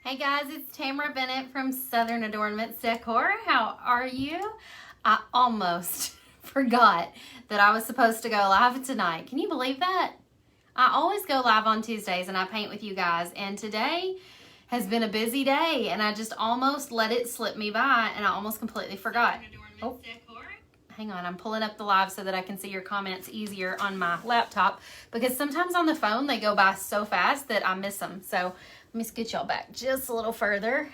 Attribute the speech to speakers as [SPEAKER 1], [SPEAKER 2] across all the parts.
[SPEAKER 1] Hey guys, it's Tamara Bennett from Southern Adornments Decor. How are you? I almost forgot that I was supposed to go live tonight. Can you believe that? I always go live on Tuesdays and I paint with you guys, and today has been a busy day and I just almost let it slip me by and I almost completely forgot. Oh, hang on, I'm pulling up the live so that I can see your comments easier on my laptop, because sometimes on the phone they go by so fast that I miss them. So let me scoot y'all back just a little further.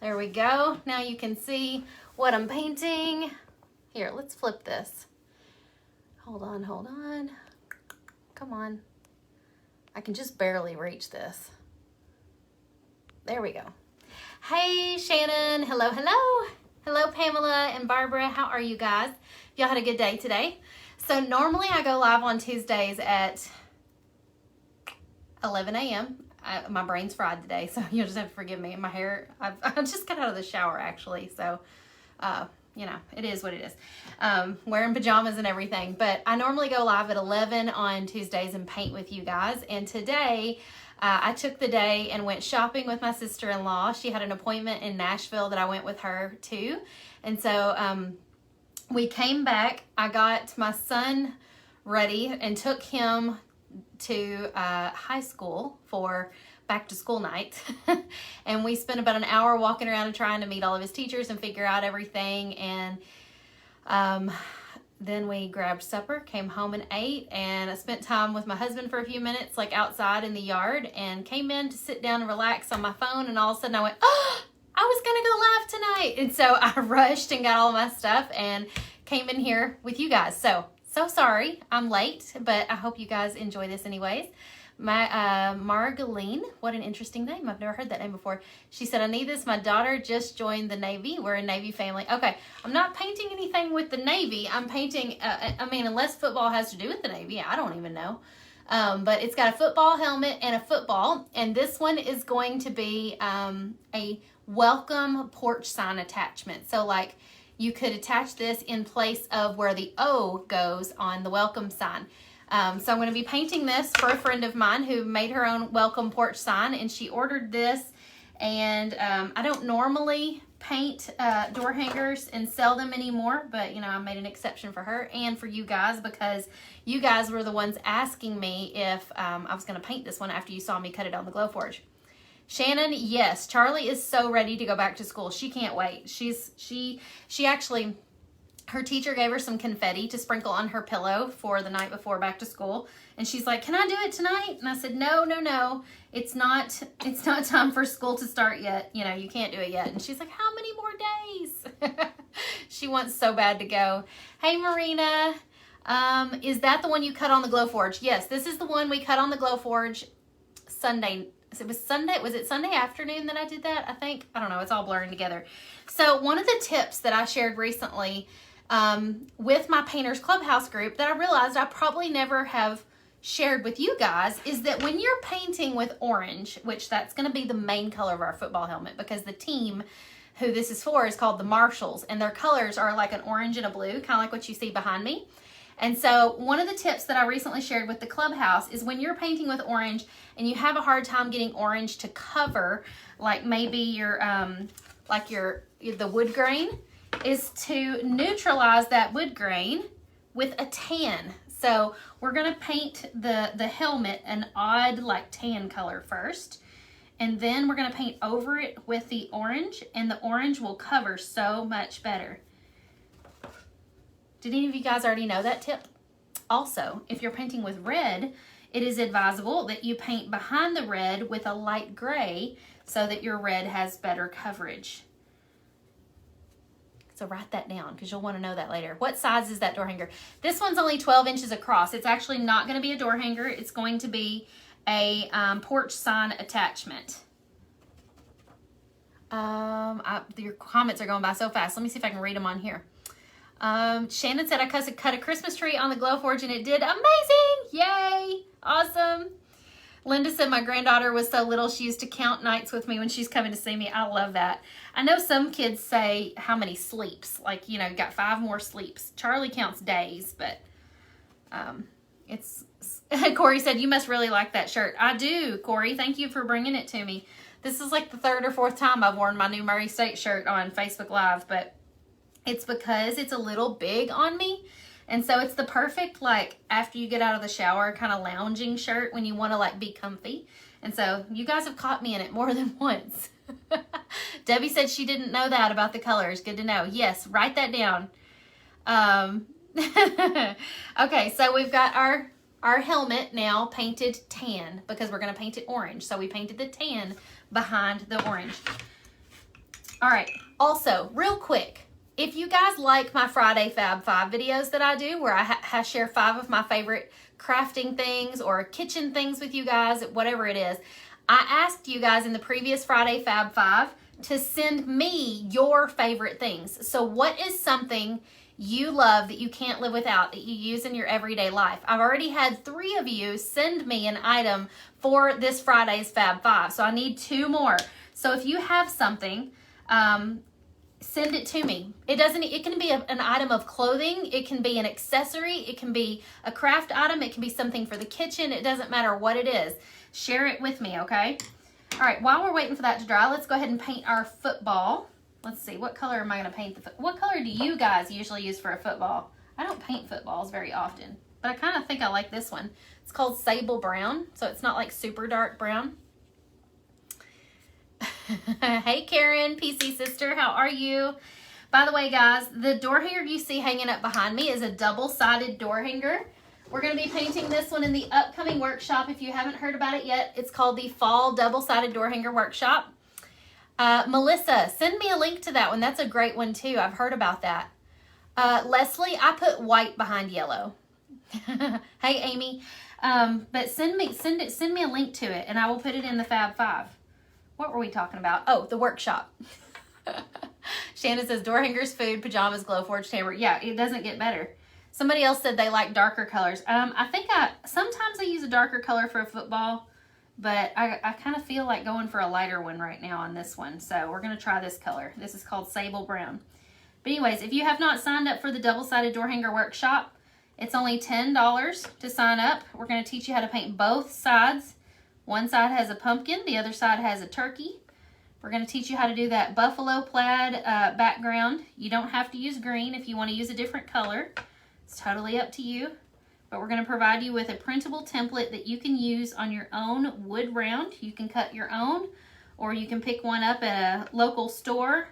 [SPEAKER 1] There we go. Now you can see what I'm painting. Here, let's flip this. Hold on. Come on. I can just barely reach this. There we go. Hey, Shannon. Hello. Hello, Pamela and Barbara. How are you guys? Y'all had a good day today? So normally I go live on Tuesdays at 11 a.m. My brain's fried today, so you'll just have to forgive me. My hair, I just got out of the shower actually, so you know, it is what it is. Wearing pajamas and everything, but I normally go live at 11 on Tuesdays and paint with you guys. And today I took the day and went shopping with my sister-in-law. She had an appointment in Nashville that I went with her to, and so we came back. I got my son ready and took him to high school for back to school night. And we spent about an hour walking around and trying to meet all of his teachers and figure out everything. And then we grabbed supper, came home and ate, and I spent time with my husband for a few minutes, like outside in the yard, and came in to sit down and relax on my phone. And all of a sudden I went, oh, I was gonna go live tonight. And so I rushed and got all my stuff and came in here with you guys. So sorry I'm late, but I hope you guys enjoy this anyways. My Margaline, what an interesting name. I've never heard that name before. She said, I need this. My daughter just joined the Navy. We're a Navy family. Okay, I'm not painting anything with the Navy. I'm painting, I mean, unless football has to do with the Navy, I don't even know. But it's got a football helmet and a football. And this one is going to be a welcome porch sign attachment. So like, you could attach this in place of where the O goes on the welcome sign. So I'm going to be painting this for a friend of mine who made her own welcome porch sign, and she ordered this. And I don't normally paint door hangers and sell them anymore, but you know, I made an exception for her and for you guys, because you guys were the ones asking me if I was going to paint this one after you saw me cut it on the Glowforge. Shannon, yes, Charlie is so ready to go back to school. She can't wait. She actually, her teacher gave her some confetti to sprinkle on her pillow for the night before back to school. And she's like, can I do it tonight? And I said, no. It's not time for school to start yet. You know, you can't do it yet. And she's like, how many more days? She wants so bad to go. Hey, Marina, is that the one you cut on the Glowforge? Yes, this is the one we cut on the Glowforge Sunday. Was it Sunday afternoon that I did that? I think, I don't know, it's all blurring together. So one of the tips that I shared recently with my Painters Clubhouse group that I realized I probably never have shared with you guys is that when you're painting with orange, which that's going to be the main color of our football helmet, because the team who this is for is called the Marshalls, and their colors are like an orange and a blue, kind of like what you see behind me. And so one of the tips that I recently shared with the Clubhouse is when you're painting with orange and you have a hard time getting orange to cover, like maybe your the wood grain, is to neutralize that wood grain with a tan. So we're gonna paint the helmet an odd like tan color first, and then we're gonna paint over it with the orange, and the orange will cover so much better. Did any of you guys already know that tip? Also, if you're painting with red, it is advisable that you paint behind the red with a light gray so that your red has better coverage. So write that down because you'll want to know that later. What size is that door hanger? This one's only 12 inches across. It's actually not going to be a door hanger. It's going to be a porch sign attachment. Your comments are going by so fast. Let me see if I can read them on here. Shannon said I cut a Christmas tree on the Glowforge and it did amazing. Yay. Awesome. Linda said my granddaughter was so little she used to count nights with me when she's coming to see me. I love that. I know some kids say how many sleeps, like, you know, got 5 more sleeps. Charlie counts days, but It's Corey said, you must really like that shirt. I do, Corey. Thank you for bringing it to me. This is like the 3rd or 4th time I've worn my new Murray State shirt on Facebook Live, but it's because it's a little big on me. And so it's the perfect, like, after you get out of the shower, kind of lounging shirt when you want to, like, be comfy. And so you guys have caught me in it more than once. Debbie said she didn't know that about the colors. Good to know. Yes, write that down. Okay, so we've got our helmet now painted tan because we're going to paint it orange. So we painted the tan behind the orange. All right, also, real quick, if you guys like my Friday Fab 5 videos that I do, where I share 5 of my favorite crafting things or kitchen things with you guys, whatever it is, I asked you guys in the previous Friday Fab 5 to send me your favorite things. So what is something you love that you can't live without, that you use in your everyday life? I've already had 3 of you send me an item for this Friday's Fab 5, so I need 2 more. So if you have something, send it to me. It can be an item of clothing, it can be an accessory, it can be a craft item, it can be something for the kitchen, it doesn't matter what it is. Share it with me, okay? All right, while we're waiting for that to dry, let's go ahead and paint our football. Let's see, what color am I gonna paint what color do you guys usually use for a football? I don't paint footballs very often, but I kind of think I like this one. It's called Sable Brown, so it's not like super dark brown. Hey Karen, PC sister, how are you? By the way, guys, the door hanger you see hanging up behind me is a double-sided door hanger. We're going to be painting this one in the upcoming workshop. If you haven't heard about it yet, it's called the Fall Double-Sided Door Hanger Workshop. Melissa, send me a link to that one. That's a great one too. I've heard about that. Leslie, I put white behind yellow. Hey Amy, but send me a link to it and I will put it in the Fab 5. What were we talking about? Oh, the workshop. Shannon says door hangers, food, pajamas, Glowforge hammer. Yeah, it doesn't get better. Somebody else said they like darker colors. I think sometimes I use a darker color for a football, but I kind of feel like going for a lighter one right now on this one. So we're going to try this color. This is called Sable Brown. But anyways, if you have not signed up for the double-sided door hanger workshop, it's only $10 to sign up. We're going to teach you how to paint both sides. One side has a pumpkin, the other side has a turkey. We're going to teach you how to do that buffalo plaid background. You don't have to use green if you want to use a different color. It's totally up to you. But we're going to provide you with a printable template that you can use on your own wood round. You can cut your own, or you can pick one up at a local store,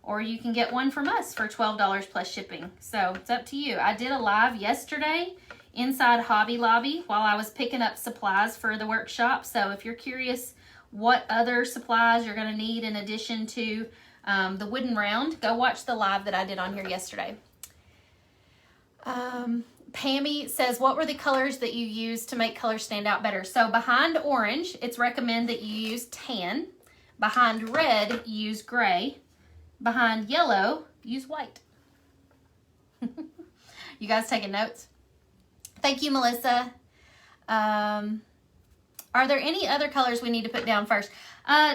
[SPEAKER 1] or you can get one from us for $12 plus shipping. So it's up to you. I did a live yesterday inside Hobby Lobby while I was picking up supplies for the workshop. So if you're curious what other supplies you're going to need in addition to the wooden round, go watch the live that I did on here yesterday. Pammy says, what were the colors that you used to make colors stand out better? So behind orange, it's recommended that you use tan. Behind red, use gray. Behind yellow, use white. You guys taking notes? Thank you, Melissa. Are there any other colors we need to put down first?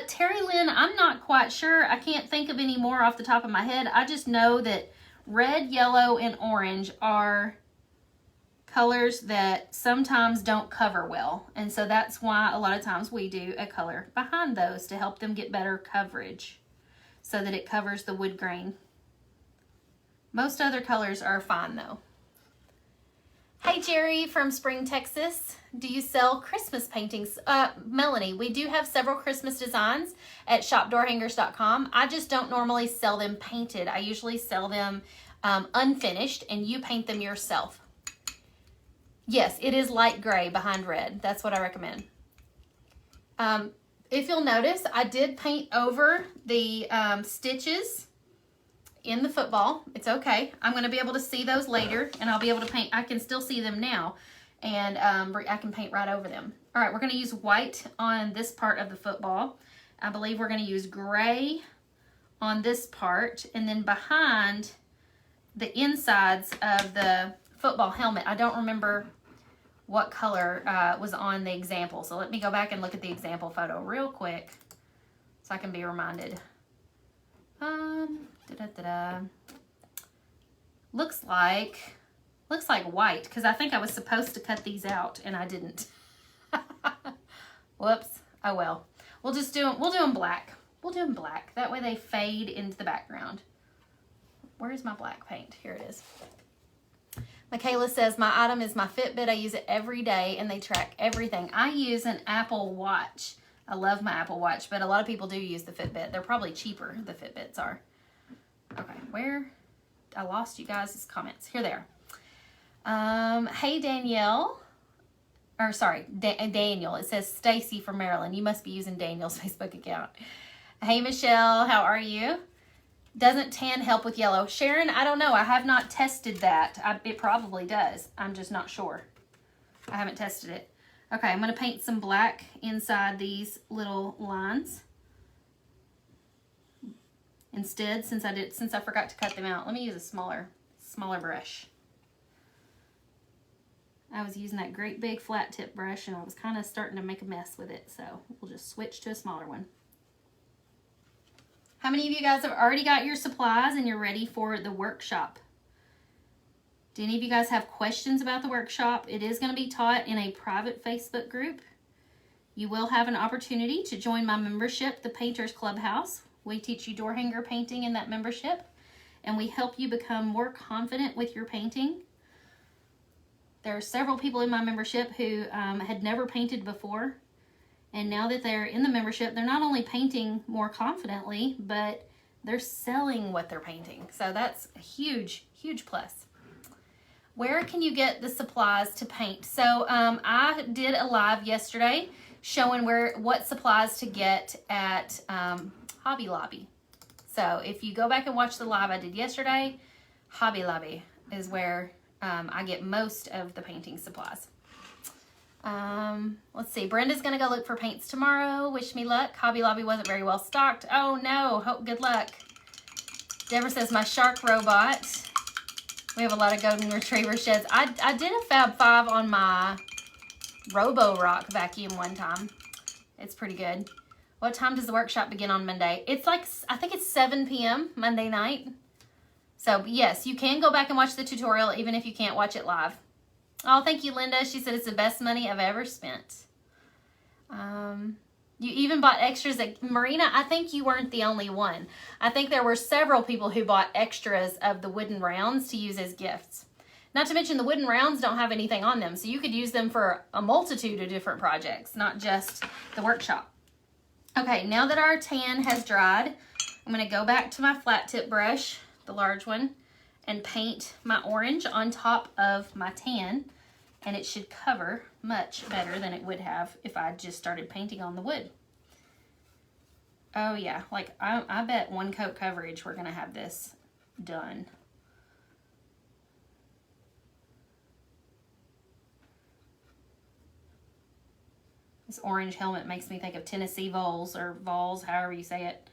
[SPEAKER 1] Terry Lynn, I'm not quite sure. I can't think of any more off the top of my head. I just know that red, yellow, and orange are colors that sometimes don't cover well. And so that's why a lot of times we do a color behind those to help them get better coverage so that it covers the wood grain. Most other colors are fine though. Hey Jerry from Spring, Texas. Do you sell Christmas paintings? Melanie, we do have several Christmas designs at shopdoorhangers.com. I just don't normally sell them painted. I usually sell them unfinished and you paint them yourself. Yes, it is light gray behind red. That's what I recommend. If you'll notice, I did paint over the stitches in the football. It's okay. I'm going to be able to see those later and I'll be able to paint. I can still see them now and I can paint right over them. All right, we're going to use white on this part of the football. I believe we're going to use gray on this part, and then behind the insides of the football helmet, I don't remember what color was on the example. So let me go back and look at the example photo real quick so I can be reminded. Looks like Looks like white, because I think I was supposed to cut these out and I didn't. Whoops. Oh well. We'll do them black. We'll do them black. That way they fade into the background. Where's my black paint? Here it is. Michaela says, my item is my Fitbit. I use it every day and they track everything. I use an Apple Watch. I love my Apple Watch, but a lot of people do use the Fitbit. They're probably cheaper, the Fitbits are. Okay, where? I lost you guys' comments. Here they are. Hey, Danielle. Or sorry, Daniel. It says Stacy from Maryland. You must be using Daniel's Facebook account. Hey, Michelle. How are you? Doesn't tan help with yellow? Sharon, I don't know. I have not tested that. It probably does. I'm just not sure. I haven't tested it. Okay, I'm going to paint some black inside these little lines. Instead, since I forgot to cut them out, let me use a smaller brush. I was using that great big flat tip brush and I was kind of starting to make a mess with it, so we'll just switch to a smaller one. How many of you guys have already got your supplies and you're ready for the workshop? Do any of you guys have questions about the workshop? It is going to be taught in a private Facebook group. You will have an opportunity to join my membership, the Painters Clubhouse. We teach you door hanger painting in that membership, and we help you become more confident with your painting. There are several people in my membership who had never painted before, and now that they're in the membership, they're not only painting more confidently, but they're selling what they're painting. So that's a huge, huge plus. Where can you get the supplies to paint? So I did a live yesterday showing what supplies to get at Hobby Lobby. So if you go back and watch the live I did yesterday, Hobby Lobby is where I get most of the painting supplies. Let's see. Brenda's going to go look for paints tomorrow. Wish me luck. Hobby Lobby wasn't very well stocked. Oh no. Good luck. Deborah says, my shark robot. We have a lot of golden retriever sheds. I did a Fab 5 on my Robo-Rock vacuum one time. It's pretty good. What time does the workshop begin on Monday? It's like, I think it's 7 p.m. Monday night. So yes, you can go back and watch the tutorial even if you can't watch it live. Oh, thank you, Linda. She said it's the best money I've ever spent. You even bought extras. Marina, I think you weren't the only one. I think there were several people who bought extras of the wooden rounds to use as gifts. Not to mention the wooden rounds don't have anything on them, so you could use them for a multitude of different projects, not just the workshop. Okay, now that our tan has dried, I'm going to go back to my flat tip brush, the large one, and paint my orange on top of my tan, and it should cover much better than it would have if I just started painting on the wood. Oh yeah, like I bet one coat coverage we're gonna have this done. This orange helmet makes me think of Tennessee Vols, or Vols, however you say it.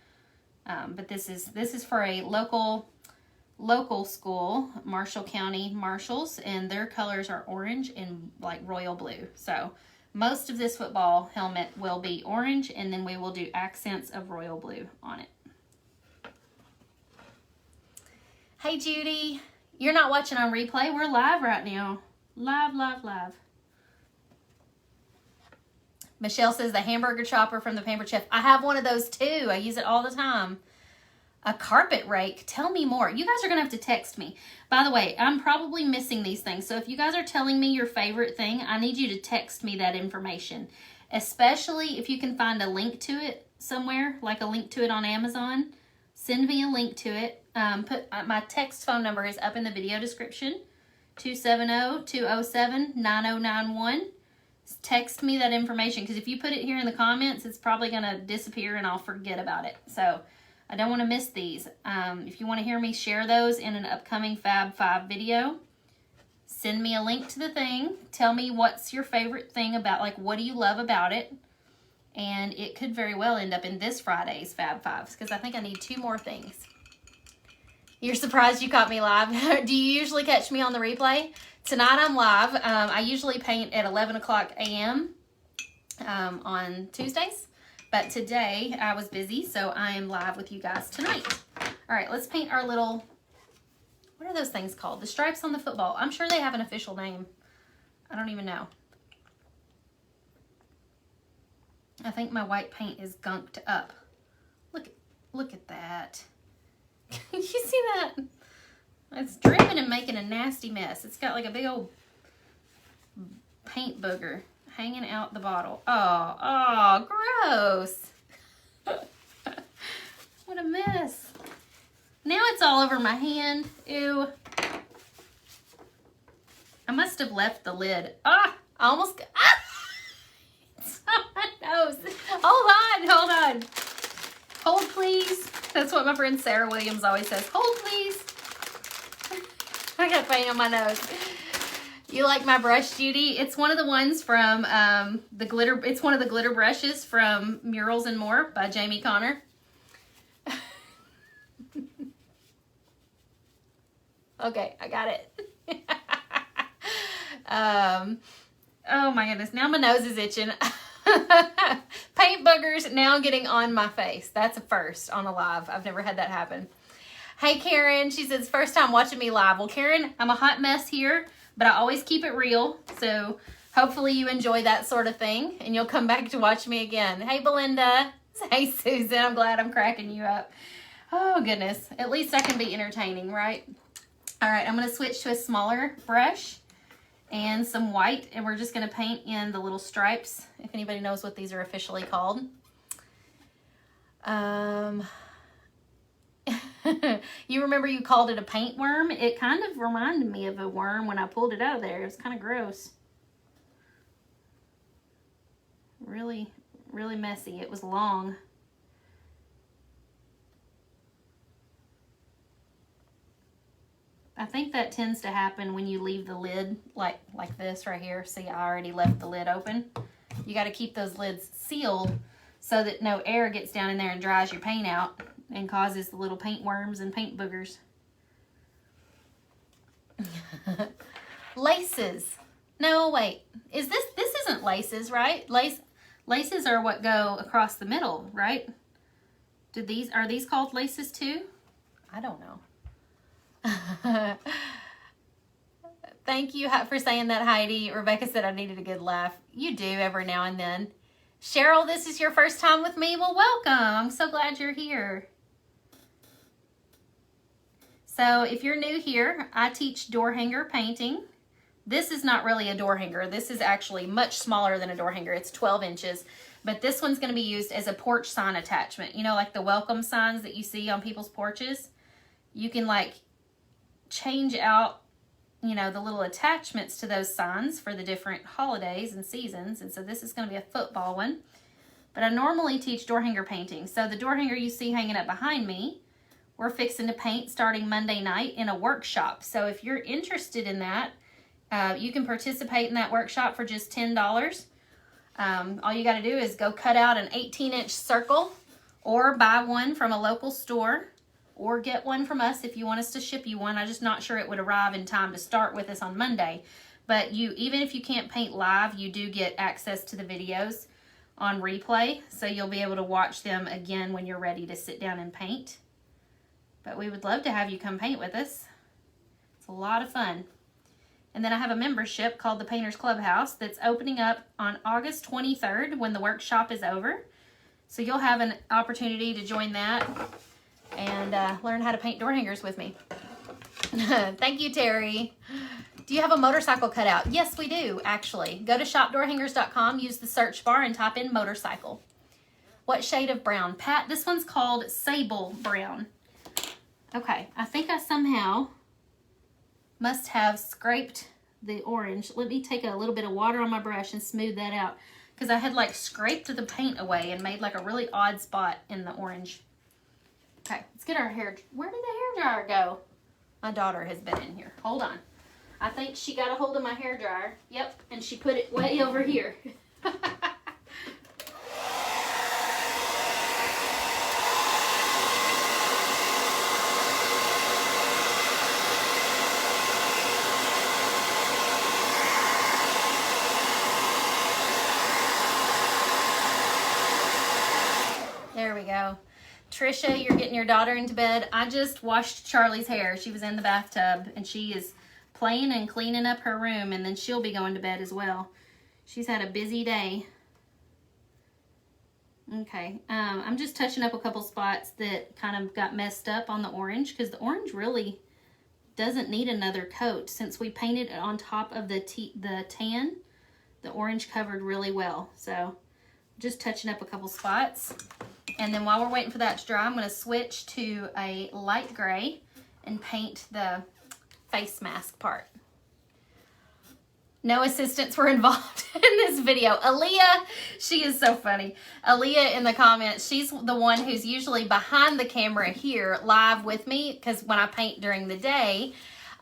[SPEAKER 1] But this is for a local school, Marshall County Marshals, and their colors are orange and like royal blue. So most of this football helmet will be orange, and then we will do accents of royal blue on it. Hey Judy, you're not watching on replay. We're live right now. Live. Michelle says the hamburger chopper from the Pampered Chef. I have one of those too. I use it all the time. A carpet rake. Tell me more. You guys are going to have to text me. By the way, I'm probably missing these things. So if you guys are telling me your favorite thing, I need you to text me that information. Especially if you can find a link to it somewhere, like a link to it on Amazon. Send me a link to it. My text phone number is up in the video description. 270-207-9091. Text me that information, because if you put it here in the comments, it's probably going to disappear and I'll forget about it. So I don't want to miss these. If you want to hear me share those in an upcoming Fab 5 video, send me a link to the thing. Tell me what's your favorite thing about, like, what do you love about it? And it could very well end up in this Friday's Fab 5s, because I think I need 2 more things. You're surprised you caught me live. Do you usually catch me on the replay? Tonight I'm live. I usually paint at 11 o'clock a.m. On Tuesdays. But today I was busy, so I am live with you guys tonight. All right, let's paint our little, what What are those things called? The stripes on the football. I'm sure they have an official name. I don't even know. I think my white paint is gunked up. Look at that. You see that? It's dripping and making a nasty mess. It's got like a big old paint booger hanging out the bottle. Oh, gross. What a mess. Now it's all over my hand. Ew. I must have left the lid. I almost got, it's on my nose. Hold on. Hold, please. That's what my friend Sarah Williams always says. Hold, please. I got paint on my nose. You like my brush, Judy? It's one of the ones from the glitter. It's one of the glitter brushes from Murals and More by Jamie Connor. Okay, I got it. Oh my goodness, now my nose is itching. Paint boogers now getting on my face. That's a first on a live. I've never had that happen. Hey Karen, she says first time watching me live. Well Karen, I'm a hot mess here, but I always keep it real. So hopefully you enjoy that sort of thing and you'll come back to watch me again. Hey Belinda. Hey Susan, I'm glad I'm cracking you up. Oh goodness, at least I can be entertaining, right? All right, I'm gonna switch to a smaller brush and some white, and we're just gonna paint in the little stripes, if anybody knows what these are officially called. You remember you called it a paint worm? It kind of reminded me of a worm when I pulled it out of there. It was kind of gross. Really, really messy. It was long. I think that tends to happen when you leave the lid like this right here. See, I already left the lid open. You got to keep those lids sealed so that no air gets down in there and dries your paint out and causes the little paint worms and paint boogers. Laces. No, wait. This isn't laces, right? Laces are what go across the middle, right? Are these called laces too? I don't know. Thank you for saying that, Heidi. Rebecca said I needed a good laugh. You do every now and then. Cheryl, this is your first time with me. Well, welcome. I'm so glad you're here. So if you're new here, I teach door hanger painting. This is not really a door hanger. This is actually much smaller than a door hanger. It's 12 inches. But this one's going to be used as a porch sign attachment. You know, like the welcome signs that you see on people's porches. You can like change out, you know, the little attachments to those signs for the different holidays and seasons. And so this is going to be a football one. But I normally teach door hanger painting. So the door hanger you see hanging up behind me, we're fixing to paint starting Monday night in a workshop. So if you're interested in that, you can participate in that workshop for just $10. All you got to do is go cut out an 18-inch circle or buy one from a local store or get one from us if you want us to ship you one. I'm just not sure it would arrive in time to start with us on Monday. But even if you can't paint live, you do get access to the videos on replay. So you'll be able to watch them again when you're ready to sit down and paint. But we would love to have you come paint with us. It's a lot of fun. And then I have a membership called the Painters Clubhouse that's opening up on August 23rd when the workshop is over. So you'll have an opportunity to join that and learn how to paint door hangers with me. Thank you, Terry. Do you have a motorcycle cutout? Yes, we do, actually. Go to shopdoorhangers.com, use the search bar, and type in motorcycle. What shade of brown? Pat, this one's called Sable Brown. Okay, I think I somehow must have scraped the orange. Let me take a little bit of water on my brush and smooth that out, because I had like scraped the paint away and made like a really odd spot in the orange. Okay, let's get our hair. Where did the hair dryer go? My daughter has been in here. Hold on. I think she got a hold of my hair dryer. Yep, and she put it way over here. There we go. Trisha, you're getting your daughter into bed. I just washed Charlie's hair. She was in the bathtub, and she is playing and cleaning up her room, and then she'll be going to bed as well. She's had a busy day. Okay, I'm just touching up a couple spots that kind of got messed up on the orange, because the orange really doesn't need another coat. Since we painted it on top of the tan, the orange covered really well. So just touching up a couple spots. And then while we're waiting for that to dry, I'm going to switch to a light gray and paint the face mask part. No assistants were involved in this video. Aaliyah, she is so funny. Aaliyah in the comments, she's the one who's usually behind the camera here live with me, because when I paint during the day.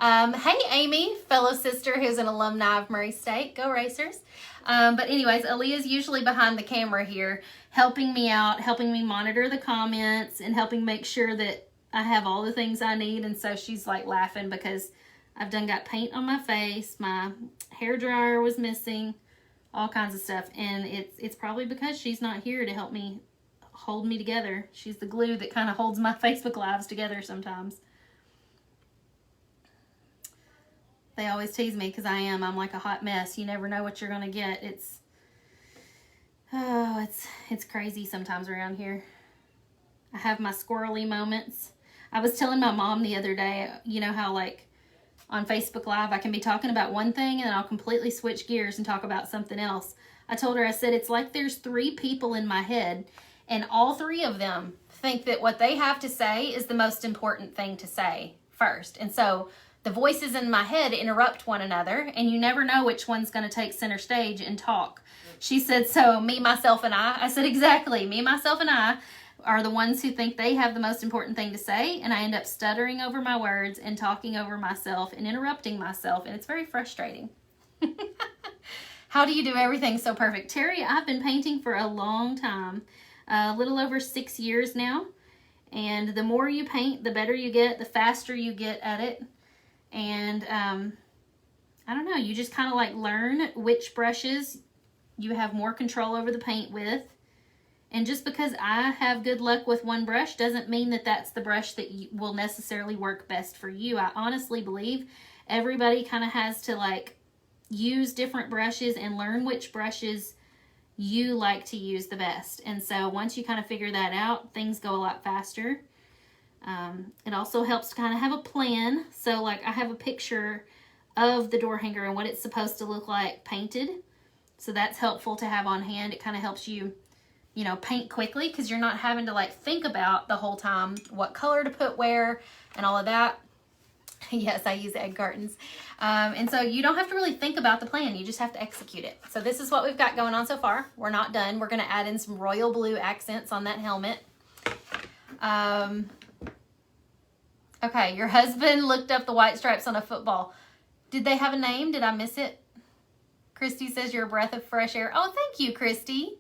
[SPEAKER 1] Hey, Amy, fellow sister who's an alumni of Murray State. Go Racers. But anyways, Aaliyah's usually behind the camera here, helping me out, helping me monitor the comments, and helping make sure that I have all the things I need. And so she's like laughing because I've got paint on my face, my hair dryer was missing, all kinds of stuff. And it's probably because she's not here to help me hold me together. She's the glue that kind of holds my Facebook Lives together sometimes. They always tease me because I'm like a hot mess. You never know what you're going to get. It's crazy sometimes around here. I have my squirrely moments. I was telling my mom the other day, you know how like on Facebook Live I can be talking about one thing and then I'll completely switch gears and talk about something else. I told her, I said, it's like there's 3 people in my head and all 3 of them think that what they have to say is the most important thing to say first. And so the voices in my head interrupt one another, and you never know which one's going to take center stage and talk. She said, so me, myself, and I said, exactly. Me, myself, and I are the ones who think they have the most important thing to say, and I end up stuttering over my words and talking over myself and interrupting myself, and it's very frustrating. How do you do everything so perfect? Terry, I've been painting for a long time, a little over 6 years now, and the more you paint, the better you get, the faster you get at it. And I don't know, you just kind of like learn which brushes you have more control over the paint with. And just because I have good luck with one brush doesn't mean that that's the brush that will necessarily work best for you. I honestly believe everybody kind of has to like use different brushes and learn which brushes you like to use the best. And so once you kind of figure that out, things go a lot faster. It also helps to kind of have a plan. So like I have a picture of the door hanger and what it's supposed to look like painted. So that's helpful to have on hand. It kind of helps you, you know, paint quickly because you're not having to like think about the whole time what color to put where and all of that. Yes, I use egg cartons. And so you don't have to really think about the plan. You just have to execute it. So this is what we've got going on so far. We're not done. We're going to add in some royal blue accents on that helmet. Okay, your husband looked up the white stripes on a football. Did they have a name? Did I miss it? Christy says you're a breath of fresh air. Oh, thank you, Christy.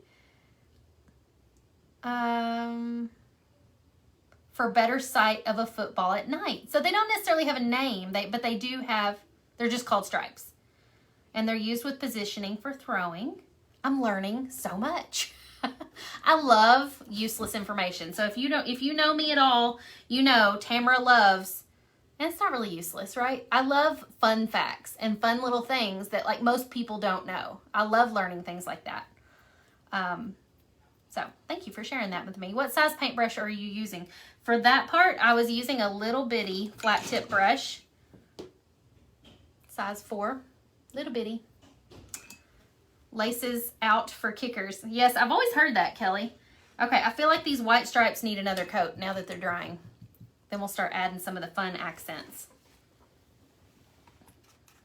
[SPEAKER 1] For better sight of a football at night. So they don't necessarily have a name, but they do have, they're just called stripes. And they're used with positioning for throwing. I'm learning so much. I love useless information. So if you know me at all, you know Tamara loves, and it's not really useless, right? I love fun facts and fun little things that like most people don't know. I love learning things like that. So thank you for sharing that with me. What size paintbrush are you using? For that part, I was using a little bitty flat tip brush. Size 4, little bitty. Laces out for kickers. Yes, I've always heard that, Kelly. Okay, I feel like these white stripes need another coat now that they're drying. Then we'll start adding some of the fun accents.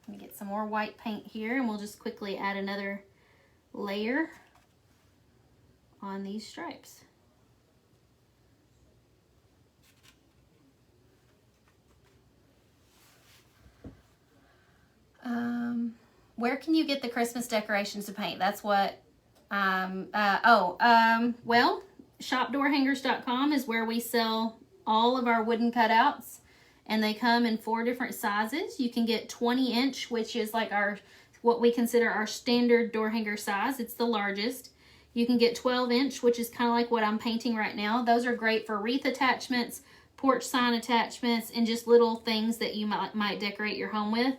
[SPEAKER 1] Let me get some more white paint here, and we'll just quickly add another layer on these stripes. Where can you get the Christmas decorations to paint? That's what, well, shopdoorhangers.com is where we sell all of our wooden cutouts, and they come in 4 different sizes. You can get 20-inch, which is like what we consider our standard door hanger size. It's the largest. You can get 12-inch, which is kind of like what I'm painting right now. Those are great for wreath attachments, porch sign attachments, and just little things that you might decorate your home with.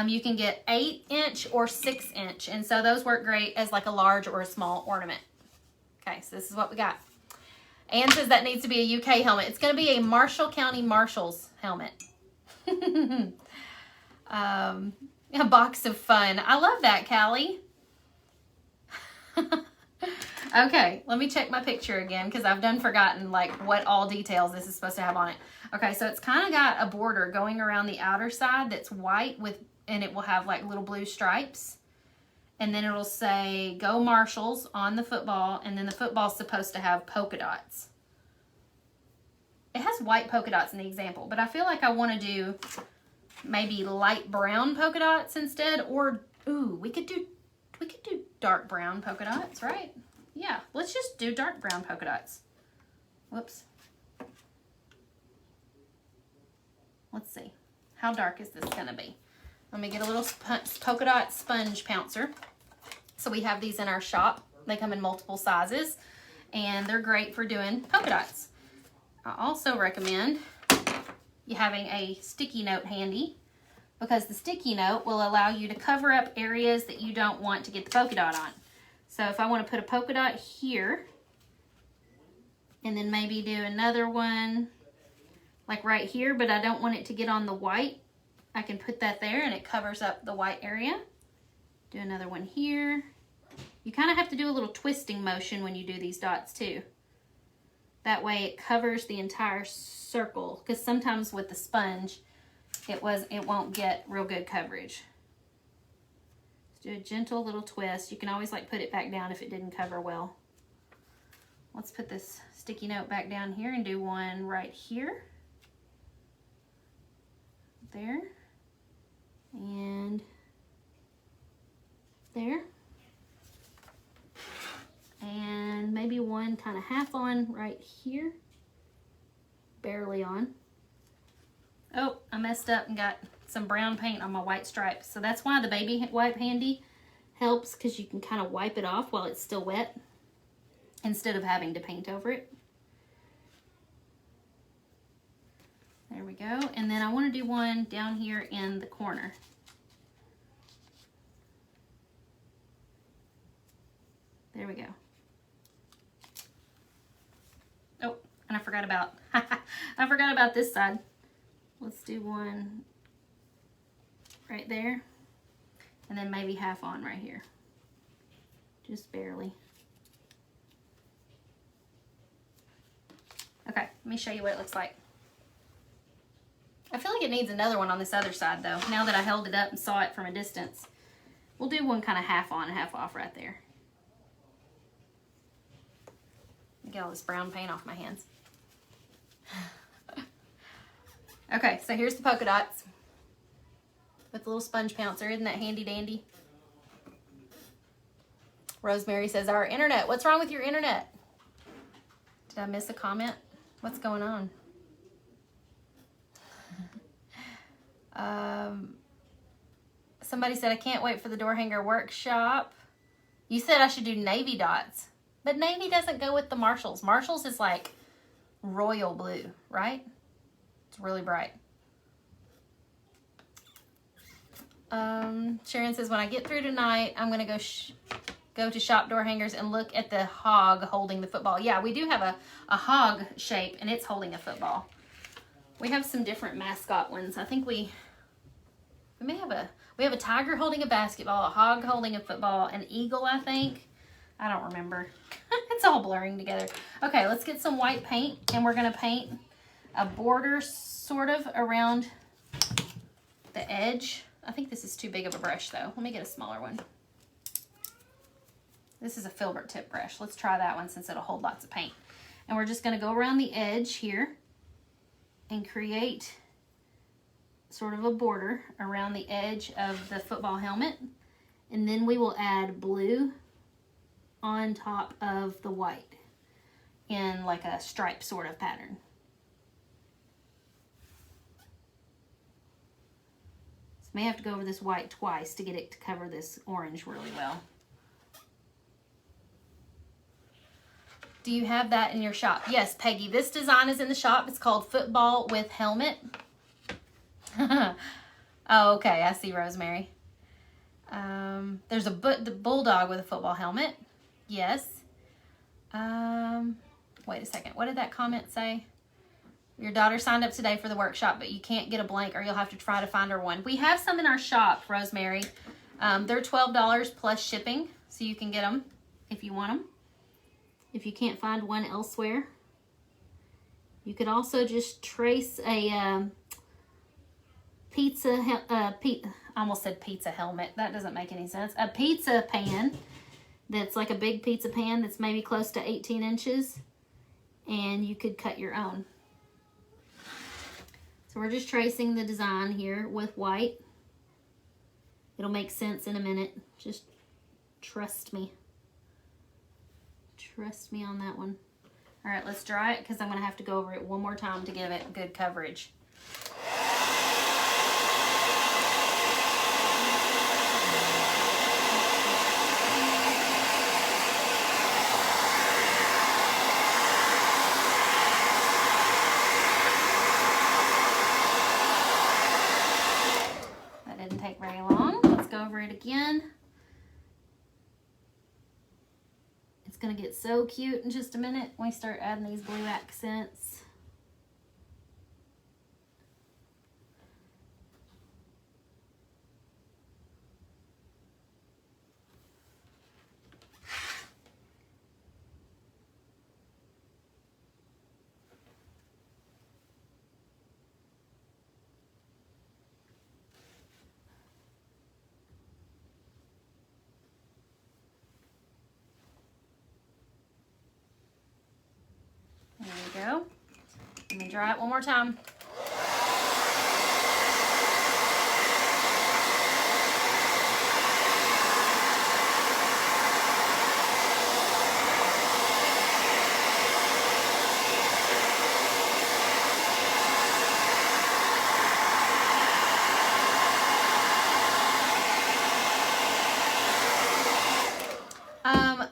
[SPEAKER 1] You can get 8-inch or 6-inch, and so those work great as like a large or a small ornament. Okay, so this is what we got. Ann says that needs to be a UK helmet. It's going to be a Marshall County Marshals helmet. A box of fun. I love that, Callie. Okay, let me check my picture again because I've done forgotten like what all details this is supposed to have on it. Okay, so it's kind of got a border going around the outer side that's white and it will have like little blue stripes. And then it'll say Go Marshalls on the football, and then the football's supposed to have polka dots. It has white polka dots in the example, but I feel like I want to do maybe light brown polka dots instead, or ooh, we could do dark brown polka dots, right? Yeah, let's just do dark brown polka dots. Whoops. Let's see. How dark is this going to be? Let me get a little polka dot sponge pouncer. So we have these in our shop. They come in multiple sizes, and they're great for doing polka dots. I also recommend you having a sticky note handy, because the sticky note will allow you to cover up areas that you don't want to get the polka dot on. So if I want to put a polka dot here, and then maybe do another one like right here, but I don't want it to get on the white, I can put that there and it covers up the white area. Do another one here. You kind of have to do a little twisting motion when you do these dots too. That way it covers the entire circle, because sometimes with the sponge, it won't get real good coverage. Let's do a gentle little twist. You can always like put it back down if it didn't cover well. Let's put this sticky note back down here and do one right here. There. And there. And maybe one kind of half on right here. Barely on. Oh, I messed up and got some brown paint on my white stripes. So that's why the baby wipe handy helps, because you can kind of wipe it off while it's still wet instead of having to paint over it. There we go. And then I want to do one down here in the corner. There we go. Oh, and I forgot about this side. Let's do one right there, and then maybe half on right here, just barely. Okay, let me show you what it looks like. I feel like it needs another one on this other side though, now that I held it up and saw it from a distance. We'll do one kind of half on and half off right there. Get all this brown paint off my hands. Okay, so here's the polka dots with a little sponge pouncer. Isn't that handy dandy? Rosemary says, our internet. What's wrong with your internet? Did I miss a comment? What's going on? Somebody said, I can't wait for the door hanger workshop. You said I should do navy dots, but navy doesn't go with the Marshalls. Marshalls is like royal blue, right? It's really bright. Sharon says, when I get through tonight, I'm going to go to shop door hangers and look at the hog holding the football. Yeah, we do have a hog shape, and it's holding a football. We have some different mascot ones. I think we have a tiger holding a basketball, a hog holding a football, an eagle, I think. I don't remember. It's all blurring together. Okay, let's get some white paint, and we're going to paint a border sort of around the edge. I think this is too big of a brush though. Let me get a smaller one. This is a filbert tip brush. Let's try that one since it'll hold lots of paint. And we're just going to go around the edge here and create sort of a border around the edge of the football helmet. And then we will add blue on top of the white in like a stripe sort of pattern. So may have to go over this white twice to get it to cover this orange really well. Do you have that in your shop? Yes, Peggy. This design is in the shop. It's called Football with Helmet. Oh, okay. I see, Rosemary. There's the bulldog with a football helmet. Yes. Wait a second. What did that comment say? Your daughter signed up today for the workshop, but you can't get a blank or you'll have to try to find her one. We have some in our shop, Rosemary. They're $12 plus shipping, so you can get them if you want them. If you can't find one elsewhere. You could also just trace a I almost said pizza helmet. That doesn't make any sense. A pizza pan that's like a big pizza pan that's maybe close to 18 inches. And you could cut your own. So we're just tracing the design here with white. It'll make sense in a minute. Just trust me. Trust me on that one. All right, let's dry it because I'm going to have to go over it one more time to give it good coverage. That didn't take very long. Let's go over it again. It's going to get so cute in just a minute when we start adding these blue accents. There we go. Let me dry it one more time.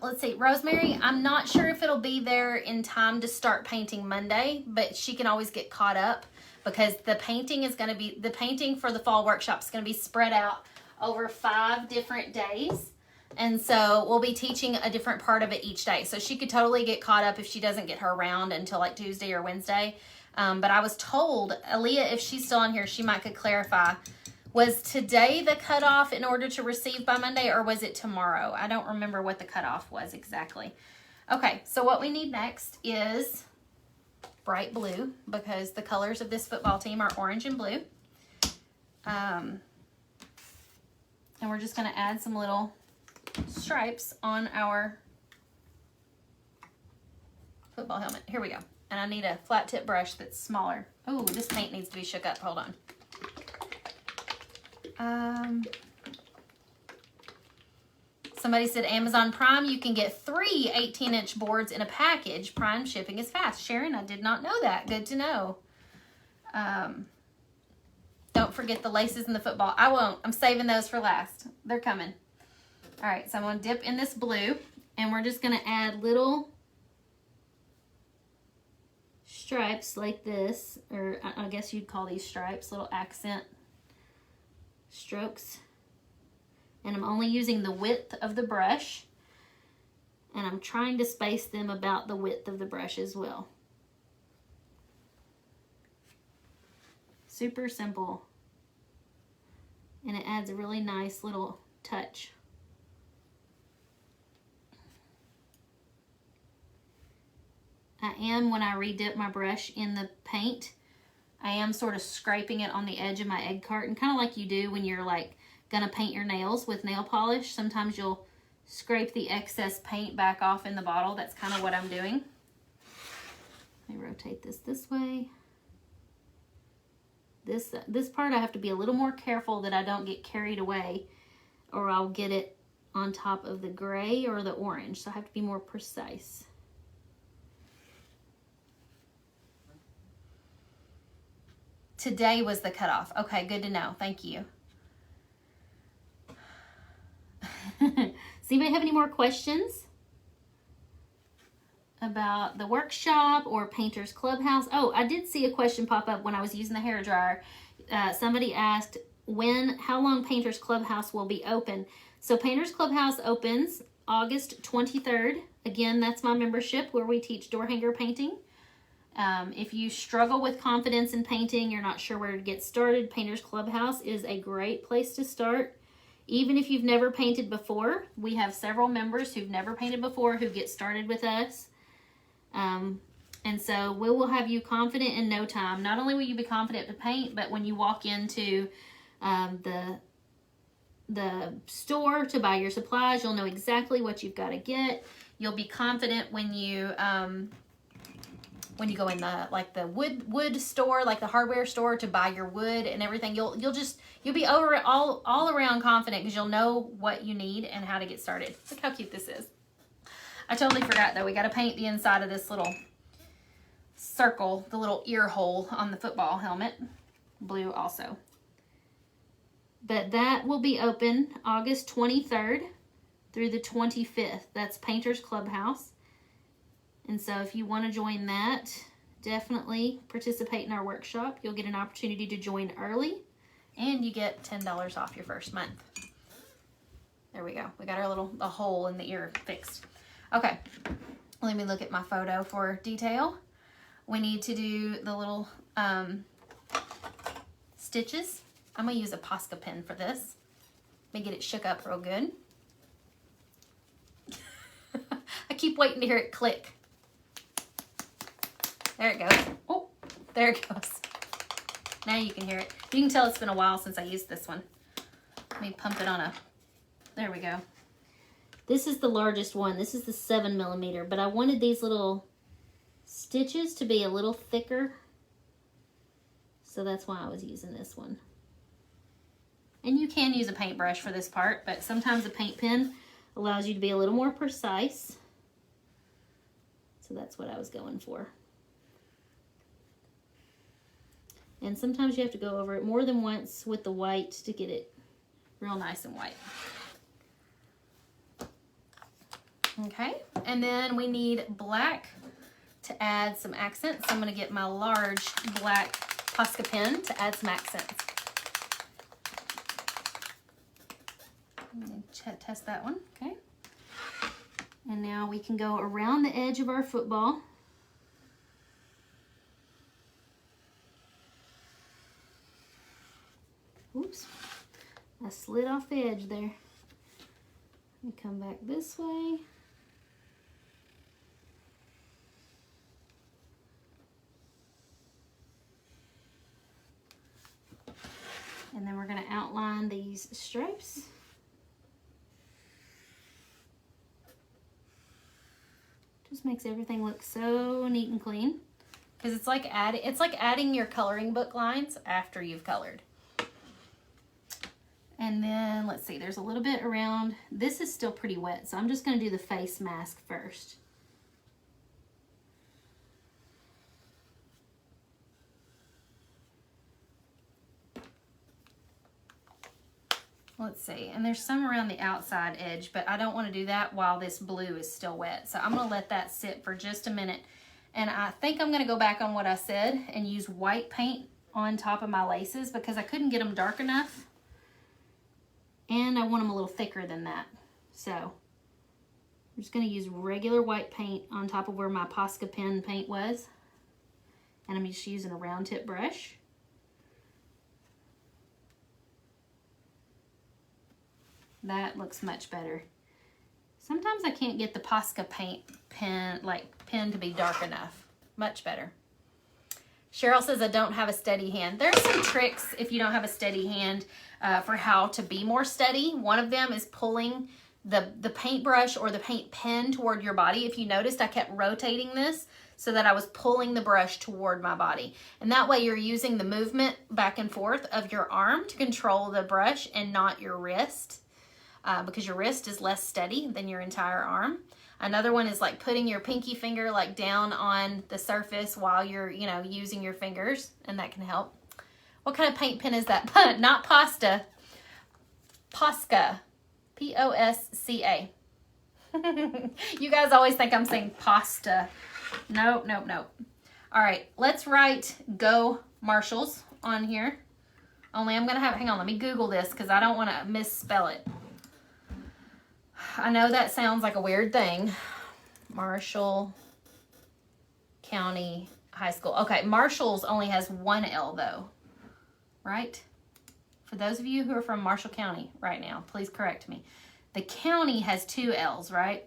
[SPEAKER 1] Let's see, Rosemary, I'm not sure if it'll be there in time to start painting Monday, but she can always get caught up because the painting for the fall workshop is going to be spread out over 5 different days. And so we'll be teaching a different part of it each day. So she could totally get caught up if she doesn't get her round until like Tuesday or Wednesday. But I was told, Aaliyah, if she's still on here, she might could clarify. Was today the cutoff in order to receive by Monday, or was it tomorrow? I don't remember what the cutoff was exactly. Okay, so what we need next is bright blue, because the colors of this football team are orange and blue. And we're just going to add some little stripes on our football helmet. Here we go. And I need a flat tip brush that's smaller. Oh, this paint needs to be shook up. Hold on. Somebody said Amazon Prime, you can get 3 18-inch boards in a package. Prime shipping is fast. Sharon, I did not know that. Good to know. Don't forget the laces in the football. I won't. I'm saving those for last. They're coming. All right, so I'm going to dip in this blue, and we're just going to add little stripes like this, or I guess you'd call these stripes, little accent strokes. And I'm only using the width of the brush, and I'm trying to space them about the width of the brush as well. Super simple, and it adds a really nice little touch. I am, when I re-dip my brush in the paint, I am sort of scraping it on the edge of my egg carton, kind of like you do when you're like gonna paint your nails with nail polish. Sometimes you'll scrape the excess paint back off in the bottle. That's kind of what I'm doing. Let me rotate this way. This part I have to be a little more careful that I don't get carried away, or I'll get it on top of the gray or the orange. So I have to be more precise. Today was the cutoff. Okay, good to know. Thank you. Does anybody have any more questions? about the workshop or Painter's Clubhouse. Oh, I did see a question pop up when I was using the hairdryer. Somebody asked how long Painter's Clubhouse will be open. So Painter's Clubhouse opens August 23rd. Again, that's my membership where we teach door hanger painting. If you struggle with confidence in painting, you're not sure where to get started, Painter's Clubhouse is a great place to start. Even if you've never painted before, we have several members who've never painted before who get started with us. And so we will have you confident in no time. Not only will you be confident to paint, but when you walk into the store to buy your supplies, you'll know exactly what you've got to get. You'll be confident when you go in the wood store, like the hardware store, to buy your wood and everything. You'll be all around confident because you'll know what you need and how to get started. Look how cute this is. I totally forgot though. We got to paint the inside of this little circle, the little ear hole on the football helmet. Blue also. But that will be open August 23rd through the 25th. That's Painter's Clubhouse. And so if you want to join that, definitely participate in our workshop. You'll get an opportunity to join early, and you get $10 off your first month. There we go. We got a hole in the ear fixed. Okay, let me look at my photo for detail. We need to do the little stitches. I'm going to use a Posca pen for this. Let me get it shook up real good. I keep waiting to hear it click. There it goes. Oh, there it goes. Now you can hear it. You can tell it's been a while since I used this one. Let me pump it on there we go. This is the largest one. This is the 7mm, but I wanted these little stitches to be a little thicker. So that's why I was using this one. And you can use a paintbrush for this part, but sometimes a paint pen allows you to be a little more precise. So that's what I was going for. And sometimes you have to go over it more than once with the white to get it real nice and white. Okay, and then we need black to add some accents. So I'm going to get my large black Posca pen to add some accents. Test that one, okay. And now we can go around the edge of our football. Oops, I slid off the edge there. Let me come back this way. And then we're going to outline these stripes. Just makes everything look so neat and clean. Because it's like adding your coloring book lines after you've colored. And then, let's see, there's a little bit around. This is still pretty wet, so I'm just going to do the face mask first. Let's see, and there's some around the outside edge, but I don't want to do that while this blue is still wet. So I'm going to let that sit for just a minute. And I think I'm going to go back on what I said and use white paint on top of my laces because I couldn't get them dark enough. And I want them a little thicker than that. So I'm just going to use regular white paint on top of where my Posca pen paint was. And I'm just using a round tip brush. That looks much better. Sometimes I can't get the Posca pen to be dark enough. Much better. Cheryl says I don't have a steady hand. There's some tricks if you don't have a steady hand for how to be more steady. One of them is pulling the paintbrush or the paint pen toward your body. If you noticed, I kept rotating this so that I was pulling the brush toward my body. And that way you're using the movement back and forth of your arm to control the brush and not your wrist. Because your wrist is less steady than your entire arm. Another one is like putting your pinky finger like down on the surface while you're, using your fingers, and that can help. What kind of paint pen is that? Not pasta. Posca. P-O-S-C-A. You guys always think I'm saying pasta. Nope, nope, nope. All right, let's write Go Marshalls on here. Only I'm going to have, hang on, let me Google this because I don't want to misspell it. I know that sounds like a weird thing. Marshall County High School. Okay, Marshall's only has one L though, right? For those of you who are from Marshall County right now, please correct me. The county has two L's, right?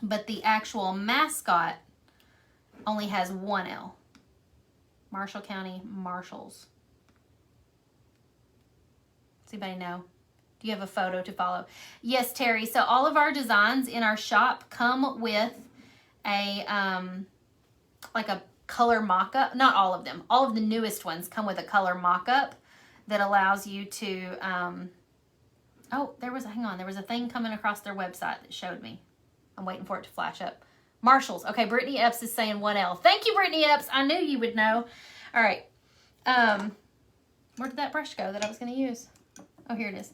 [SPEAKER 1] But the actual mascot only has one L. Marshall County Marshalls. Does anybody know? Do you have a photo to follow? Yes, Terry. So all of our designs in our shop come with a like a color mock-up. Not all of them. All of the newest ones come with a color mock-up that allows you to oh, there was a thing coming across their website that showed me. I'm waiting for it to flash up. Marshalls. Okay, Brittany Epps is saying 1L. Thank you, Brittany Epps. I knew you would know. All right. Where did that brush go that I was going to use? Oh, here it is.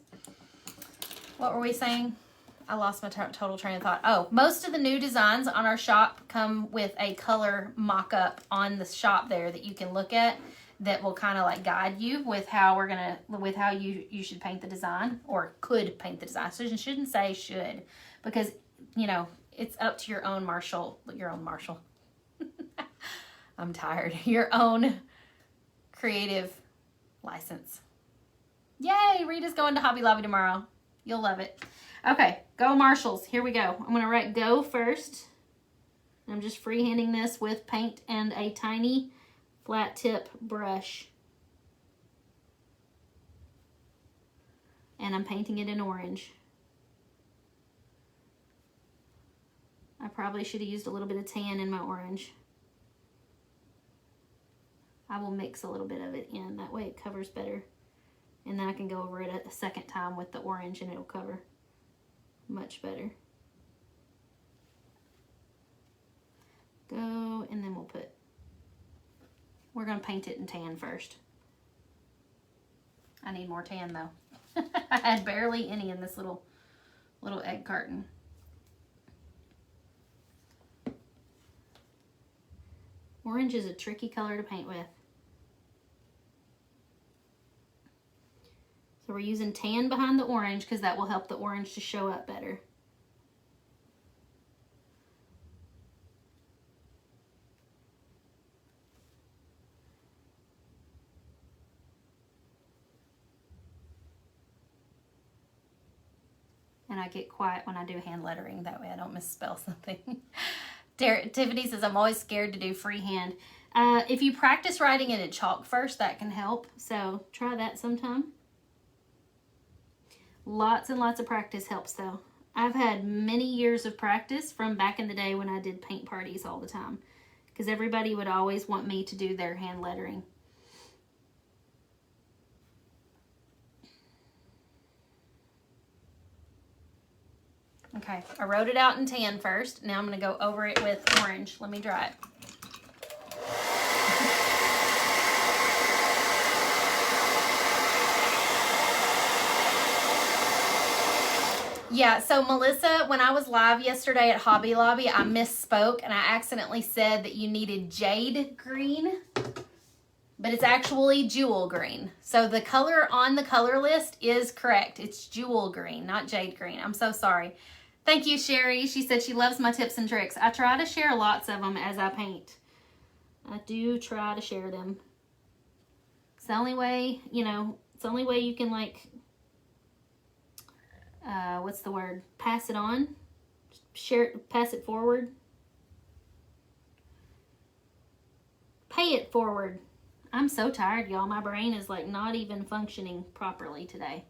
[SPEAKER 1] What were we saying? I lost my total train of thought. Oh, most of the new designs on our shop come with a color mock-up on the shop there that you can look at that will kind of like guide you with how you should paint the design or could paint the design. So you shouldn't say should because, you know, it's up to your own Marshall. I'm tired. Your own creative license. Yay, Rita's going to Hobby Lobby tomorrow. You'll love it. Okay, Go Marshalls. Here we go. I'm going to write Go first. I'm just freehanding this with paint and a tiny flat tip brush. And I'm painting it in orange. I probably should have used a little bit of tan in my orange. I will mix a little bit of it in. That way it covers better. And then I can go over it a second time with the orange and it'll cover much better. Go, and then we're going to paint it in tan first. I need more tan though. I had barely any in this little egg carton. Orange is a tricky color to paint with. So we're using tan behind the orange because that will help the orange to show up better. And I get quiet when I do hand lettering. That way I don't misspell something. Tiffany says, I'm always scared to do freehand. If you practice writing it in chalk first, that can help. So try that sometime. Lots and lots of practice helps though. I've had many years of practice from back in the day when I did paint parties all the time. Because everybody would always want me to do their hand lettering. Okay, I wrote it out in tan first. Now I'm going to go over it with orange. Let me dry it. Yeah, so Melissa, when I was live yesterday at Hobby Lobby, I misspoke and I accidentally said that you needed jade green, but it's actually jewel green. So the color on the color list is correct. It's jewel green, not jade green. I'm so sorry. Thank you, Sherry. She said she loves my tips and tricks. I try to share lots of them as I paint. I do try to share them. It's the only way, you know, it's the only way you can like, what's the word? Pass it on. Share, pass it forward. Pay it forward. I'm so tired, y'all. My brain is like not even functioning properly today.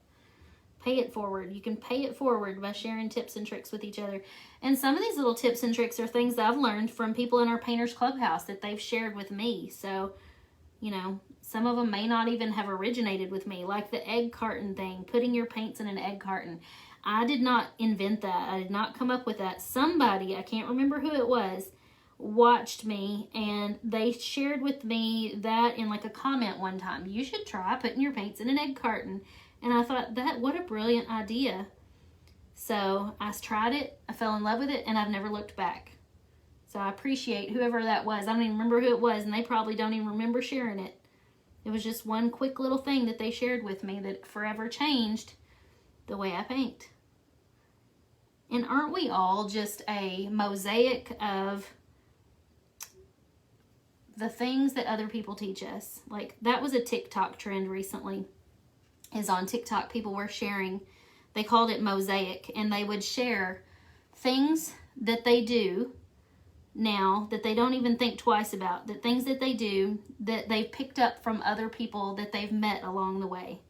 [SPEAKER 1] Pay it forward. You can pay it forward by sharing tips and tricks with each other. And some of these little tips and tricks are things that I've learned from people in our Painters Clubhouse that they've shared with me. So, you know, some of them may not even have originated with me, like the egg carton thing, putting your paints in an egg carton. I did not invent that. I did not come up with that. Somebody, I can't remember who it was, watched me and they shared with me that in like a comment one time. You should try putting your paints in an egg carton. And I thought, what a brilliant idea. So I tried it, I fell in love with it, and I've never looked back. So I appreciate whoever that was. I don't even remember who it was, and they probably don't even remember sharing it. It was just one quick little thing that they shared with me that forever changed the way I paint. And aren't we all just a mosaic of the things that other people teach us? Like, that was a TikTok trend recently. Is on TikTok, people were sharing, they called it mosaic, and they would share things that they do now that they don't even think twice about, the things that they do that they've picked up from other people that they've met along the way,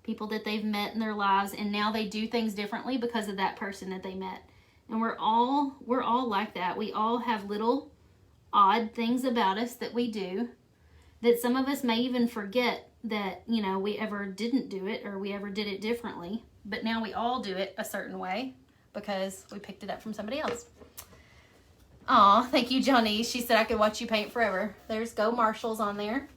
[SPEAKER 1] people that they've met in their lives, and now they do things differently because of that person that they met. And we're all like that. We all have little odd things about us that we do that some of us may even forget that, you know, we ever didn't do it or we ever did it differently, but now we all do it a certain way because we picked it up from somebody else. Aw, thank you, Johnny. She said I could watch you paint forever. There's Go Marshalls on there.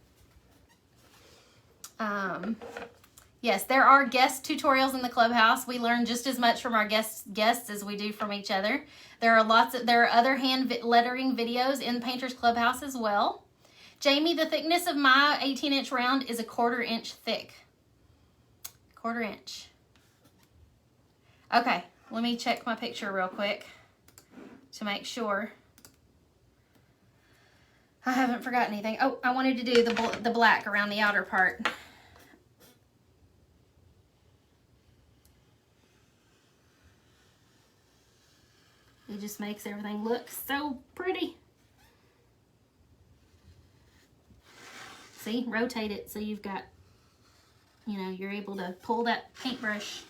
[SPEAKER 1] Yes, there are guest tutorials in the clubhouse. We learn just as much from our guests as we do from each other. There are other hand lettering videos in Painters Clubhouse as well. Jamie, the thickness of my 18-inch round is a 1/4 inch thick. 1/4 inch. Okay, let me check my picture real quick to make sure I haven't forgotten anything. Oh, I wanted to do the black around the outer part. It just makes everything look so pretty. See, rotate it so you've got, you know, you're able to pull that paintbrush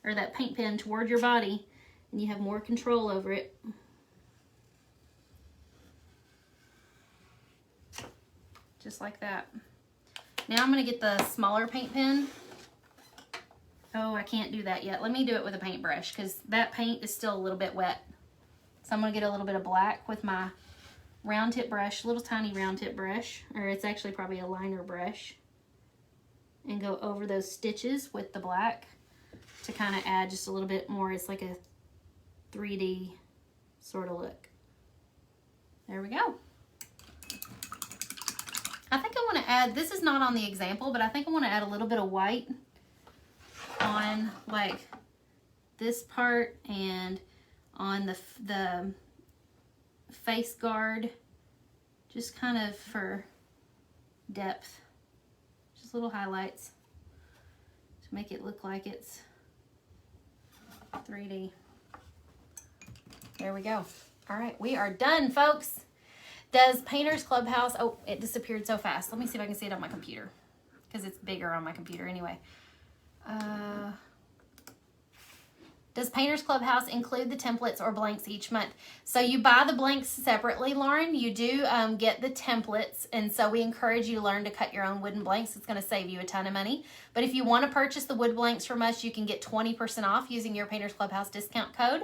[SPEAKER 1] or that paint pen toward your body and you have more control over it. Just like that. Now I'm going to get the smaller paint pen. Oh, I can't do that yet. Let me do it with a paintbrush because that paint is still a little bit wet. So I'm going to get a little bit of black with my round tip brush, little tiny round tip brush, or it's actually probably a liner brush, and go over those stitches with the black to kind of add just a little bit more. It's like a 3D sort of look. There we go. I think I want to add, this is not on the example, but I think I want to add a little bit of white on like this part and on the face guard, just kind of for depth, just little highlights to make it look like it's 3D. There we go. All right, we are done, folks. Does Painters Clubhouse, oh, it disappeared so fast. Let me see if I can see it on my computer because it's bigger on my computer anyway. Does Painters Clubhouse include the templates or blanks each month? So you buy the blanks separately, Lauren. You do get the templates, and so we encourage you to learn to cut your own wooden blanks. It's going to save you a ton of money. But if you want to purchase the wood blanks from us, you can get 20% off using your Painters Clubhouse discount code,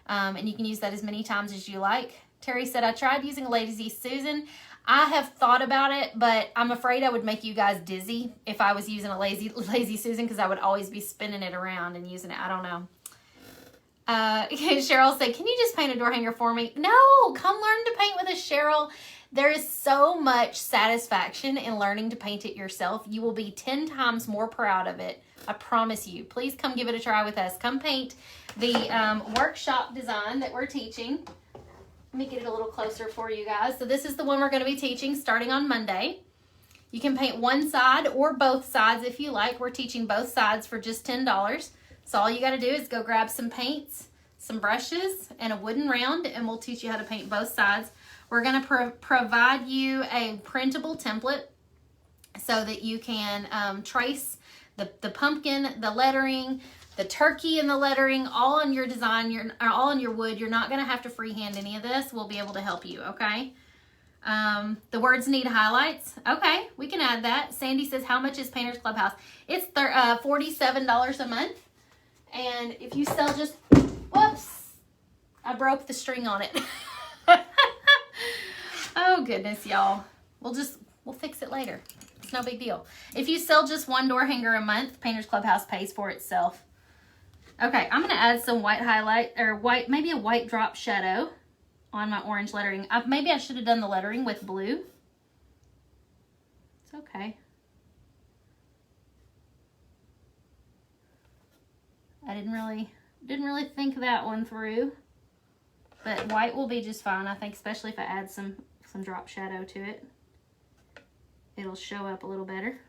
[SPEAKER 1] and you can use that as many times as you like. Terry said, I tried using a Lazy Susan. I have thought about it, but I'm afraid I would make you guys dizzy if I was using a Lazy Susan because I would always be spinning it around and using it. I don't know. Cheryl said, can you just paint a door hanger for me? No, come learn to paint with us, Cheryl. There is so much satisfaction in learning to paint it yourself. You will be 10 times more proud of it. I promise you. Please come give it a try with us. Come paint the workshop design that we're teaching. Let me get it a little closer for you guys. So this is the one we're going to be teaching starting on Monday. You can paint one side or both sides if you like. We're teaching both sides for just $10. So all you got to do is go grab some paints, some brushes, and a wooden round, and we'll teach you how to paint both sides. We're going to provide you a printable template so that you can trace the pumpkin, the lettering, the turkey and the lettering, all on your design, all on your wood. You're not going to have to freehand any of this. We'll be able to help you, okay? The words need highlights. Okay, we can add that. Sandy says, how much is Painters Clubhouse? It's $47 a month. And if you sell just, whoops, I broke the string on it. Oh goodness, y'all. We'll fix it later. It's no big deal. If you sell just one door hanger a month, Painters Clubhouse pays for itself. Okay, I'm gonna add some white highlight, or white, maybe a white drop shadow on my orange lettering. Maybe I should have done the lettering with blue. It's okay. I didn't really think that one through, but white will be just fine, I think, especially if I add some drop shadow to it. It'll show up a little better.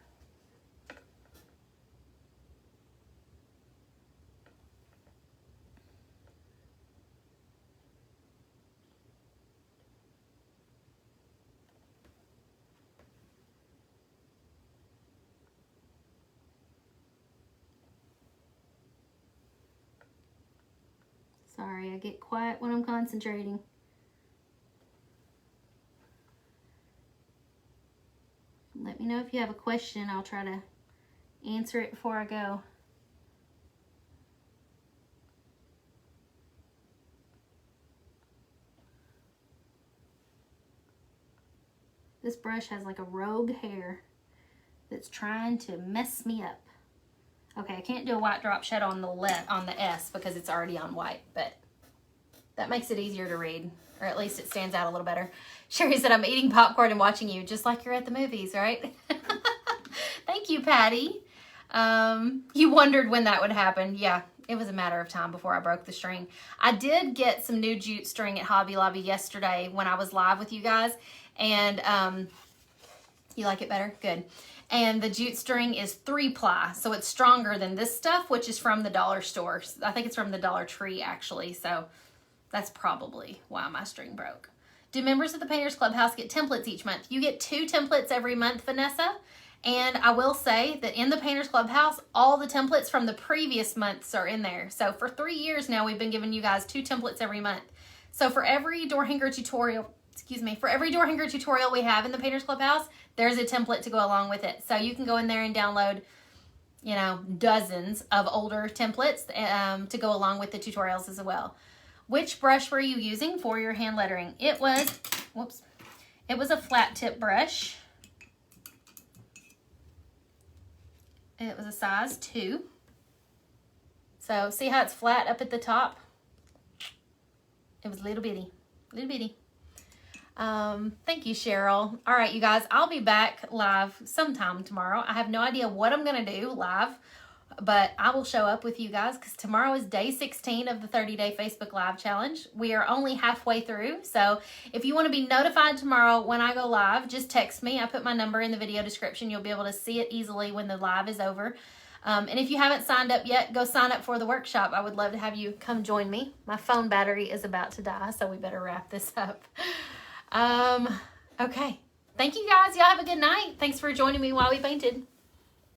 [SPEAKER 1] Sorry, I get quiet when I'm concentrating. Let me know if you have a question. I'll try to answer it before I go. This brush has like a rogue hair that's trying to mess me up. Okay, I can't do a white drop shadow on the S because it's already on white, but that makes it easier to read, or at least it stands out a little better. Sherry said, I'm eating popcorn and watching you, just like you're at the movies, right? Thank you, Patty. You wondered when that would happen. Yeah, it was a matter of time before I broke the string. I did get some new jute string at Hobby Lobby yesterday when I was live with you guys, and you like it better? Good. And the jute string is 3-ply, so it's stronger than this stuff, which is from the dollar store. I think it's from the Dollar Tree, actually, so that's probably why my string broke. Do members of the Painters Clubhouse get templates each month? You get 2 templates every month, Vanessa, and I will say that in the Painters Clubhouse, all the templates from the previous months are in there. So for 3 years now, we've been giving you guys 2 templates every month. So for every door hanger tutorial, for every door hanger tutorial we have in the Painters Clubhouse, there's a template to go along with it. So you can go in there and download, you know, dozens of older templates to go along with the tutorials as well. Which brush were you using for your hand lettering? It was, it was a flat tip brush. It was a size 2. So see how it's flat up at the top? It was little bitty, little bitty. Thank you, Cheryl. All right, you guys, I'll be back live sometime tomorrow. I have no idea what I'm going to do live, but I will show up with you guys because tomorrow is day 16 of the 30-day Facebook Live Challenge. We are only halfway through, so if you want to be notified tomorrow when I go live, just text me. I put my number in the video description. You'll be able to see it easily when the live is over. And if you haven't signed up yet, go sign up for the workshop. I would love to have you come join me. My phone battery is about to die, so we better wrap this up. Okay. Thank you, guys. Y'all have a good night. Thanks for joining me while we painted.